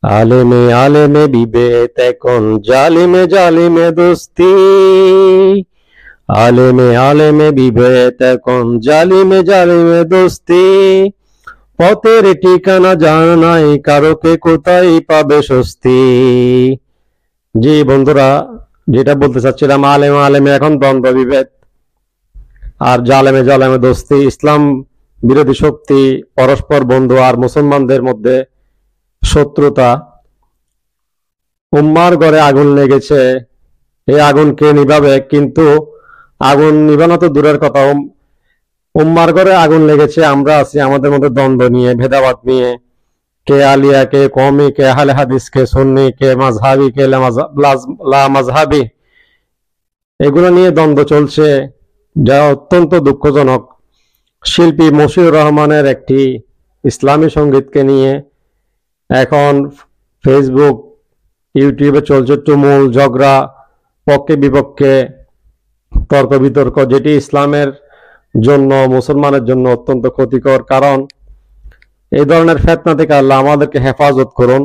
আলেমে আলেমে বিভেদ এখন জালিমে জালিমে দোস্তি। আলেমে আলেমে বিভেদ এখন জালিমে জালিমে দোস্তি। পথের ঠিকানা জানা নাই কারো, কে কোথায় পাবে স্বস্তি। জি বন্ধুরা, যেটা বলতে চাচ্ছিলাম, আলেমে আলেমে এখন দ্বন্দ্ব বিভেদ, আর জালেমে জালেমে দোস্তি। ইসলাম বিরোধী শক্তি পরস্পর বন্ধু, আর মুসলমানদের মধ্যে শত্রুতা। উম্মার ঘরে আগুন লেগেছে, এই আগুন কে নিভাবে? কিন্তু আগুন নিভানো তো দূরের কথা, উম্মার ঘরে আগুন লেগেছে, আমরা আছি আমাদের মধ্যে দ্বন্দ্ব নিয়ে, ভেদাবাদ নিয়ে। কে আলিয়া, কে কওমি, কে আহলে হাদিস, কে সুন্নি, কে মাযহাবি, কে লা মাযহাবি, এগুলো নিয়ে দ্বন্দ্ব চলছে, যা অত্যন্ত দুঃখজনক। শিল্পী মশিউর রহমানের একটি ইসলামী সঙ্গীতকে নিয়ে এখন ফেসবুক, ইউটিউবে চলছে তুমুল ঝগড়া, পক্ষে বিপক্ষে তর্ক বিতর্ক, যেটি ইসলামের জন্য, মুসলমানের জন্য অত্যন্ত ক্ষতিকর। কারণ এই ধরনের ফিতনা থেকে আল্লাহ আমাদেরকে হেফাজত করুন।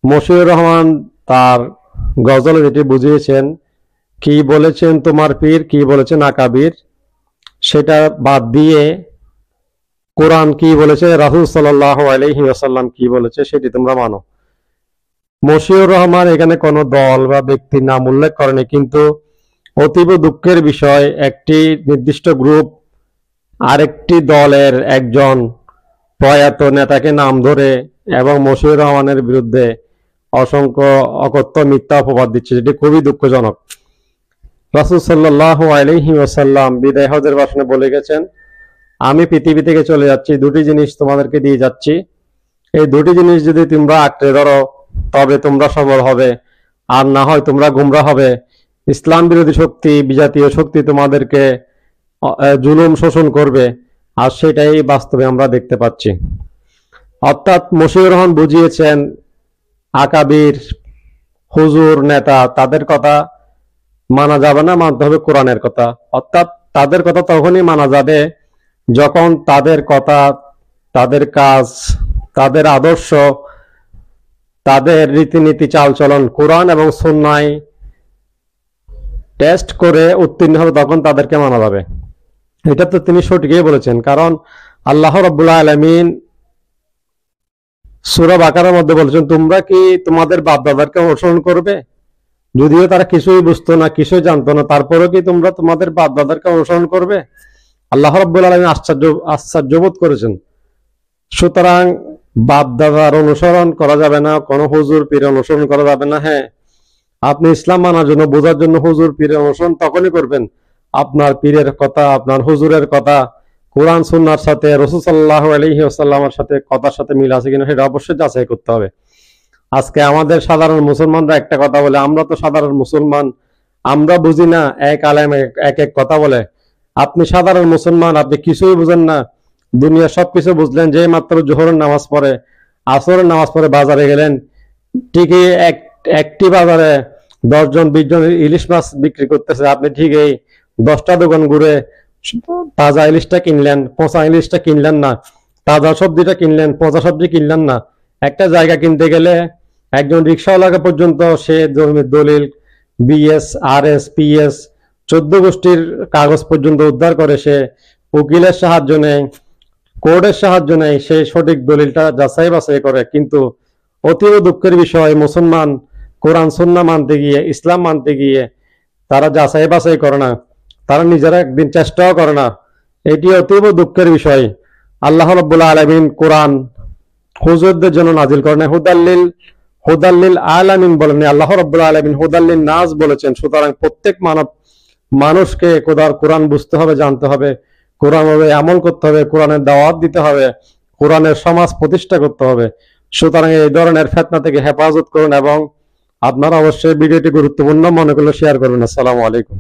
মশিউর রহমান তার গজলে যেটি বুঝিয়েছেন, কি বলেছেন তোমার পীর, কি বলেছেন আকাবির, সেটা বাদ দিয়ে কোরআন কি বলেছে, রাসূল সাল্লাল্লাহু আলাইহি ওয়াসাল্লাম কি বলেছে, সেটি তোমরা মানো। মশিউর রহমান এখানে কোনো দল বা ব্যক্তির নাম উল্লেখ করেনি, কিন্তু অতীব দুঃখের বিষয়, একটি নির্দিষ্ট গ্রুপ আরেকটি দলের একজন প্রয়াত নেতাকে নাম ধরে এবং মশিউর রহমানের বিরুদ্ধে অসংখ্য অকথ্য মিথ্যা অপবাদ দিচ্ছে, যেটি খুবই দুঃখজনক। রাসূল সাল্লাল্লাহু আলাইহি ওয়াসাল্লাম বিদায় হজের ভাষণে বলে গেছেন, আমি পৃথিবী থেকে চলে যাচ্ছি, দুটি জিনিস তোমাদেরকে দিয়ে যাচ্ছি, এই দুটি জিনিস যদি তোমরা আঁকড়ে ধরো তবে তোমরা সবল হবে, আর না হয় তোমরা গুমরা হবে। ইসলাম বিরোধী শক্তি, বিজাতীয় শক্তি তোমাদেরকে জুলুম শোষণ করবে, আর সেটাই বাস্তবে আমরা দেখতে পাচ্ছি। অর্থাৎ মশিউর রহমান বুঝিয়েছেন, আকাবির, হুজুর, নেতা, তাদের কথা মানা যাবে না, মানতে হবে কোরআনের কথা। অর্থাৎ তাদের কথা তখনই মানা যাবে যখন তাদের কথা, তাদের কাজ, তাদের আদর্শ, তাদের রীতিনীতি, চালচলন কোরআন এবং সুন্নায় টেস্ট করে উত্তীর্ণ হবে, তখন তাদেরকে মানা যাবে। এটা তো তিনি সঠিকই বলেছেন। কারণ আল্লাহ রাব্বুল আলামিন সূরা বাকারার মধ্যে বলেছেন, তোমরা কি তোমাদের বাপ দাদারকে অনুসরণ করবে? যদিও তারা কিছুই বুঝতো না, কিছুই জানতো না, তারপরেও কি তোমরা তোমাদের বাপ দাদারকে অনুসরণ করবে? আল্লাহ রাব্বুল আলামিন আশ্চর্যবোধ করেছেন। সুতরাং বাপ দাদার অনুসরণ করা যাবে না, কোনো হুজুর পীর অনুসরণ করা যাবে না। হ্যাঁ, আপনি ইসলাম মানার জন্য, বোঝার জন্য হুজুর পীরের অনুসরণ তখনই করবেন আপনার পীরের কথা, আপনার হুজুরের কথা কোরআন সুন্নাহর সাথে, রাসূল সাল্লাল্লাহু আলাইহি ওয়াসাল্লামের সাথে, কথার সাথে মিল আছে কিনা সেটা অবশ্যই যাচাই করতে হবে। আজকে আমাদের সাধারণ মুসলমানরা একটা কথা বলে, আমরা তো সাধারণ মুসলমান, আমরা বুঝি না, এক আলেম এক এক কথা বলে। আপনি সাধারণ মুসলমান, আপনি কিছুই বুঝেন না, দুনিয়ার সবকিছু বুঝলেন, যে মাত্র জোহরের নামাজ পড়ে, আসরের নামাজ পড়ে বাজারে গেলেন, ঠিকই একটি বাজারে 10 জন 20 জন ইলিশ মাছ বিক্রি করতেছে, আপনি ঠিক এই 10টা দোকান ঘুরে তাজা ইলিশটা কিনলেন, পচা ইলিশটা কিনলেন না, তাজা সবজিটা কিনলেন, পচা সবজি কিনলেন না। একটা জায়গা কিনতে গেলে একজন রিক্সাওয়ালাকে পর্যন্ত সে জমির দলিল, বিএস, আরএস, পিএস, 14 গোষ্ঠীর কাগজ পর্যন্ত উদ্ধার করে, সে উকিলের সাহায্য নেয়, কোর্টের সাহায্য নেয়, সে সঠিক দলিলটা যাচাই বাছাই করে। কিন্তু অতীব দুঃখের বিষয়, মুসলমান কোরআন সুন্নাহ মানতে গিয়ে, ইসলাম মানতে গিয়ে তারা যাচাই বাছাই করে না, তারা নিজেরা একদিন চেষ্টাও করে না। এটি অতীব দুঃখের বিষয়। আল্লাহ রাব্বুল আলামিন কোরআন হুজুরদের জন্য নাজিল করেন, হুদাল্লিল আলামিন বলেন, আল্লাহ রাব্বুল আলামিন হুদাল্লিন নাস বলেছেন। সুতরাং প্রত্যেক মানুষকে কোরআন বুঝতে হবে, জানতে হবে, কোরআন আমল করতে হবে, কোরআনের দাওয়াত দিতে হবে, কোরআনের সমাজ প্রতিষ্ঠা করতে হবে। সুতরাং এই ধরনের ফিতনা থেকে হেফাজত করুন, এবং আপনারা অবশ্যই ভিডিওটি গুরুত্বপূর্ণ মনে করলে শেয়ার করবেন। আসসালামু আলাইকুম।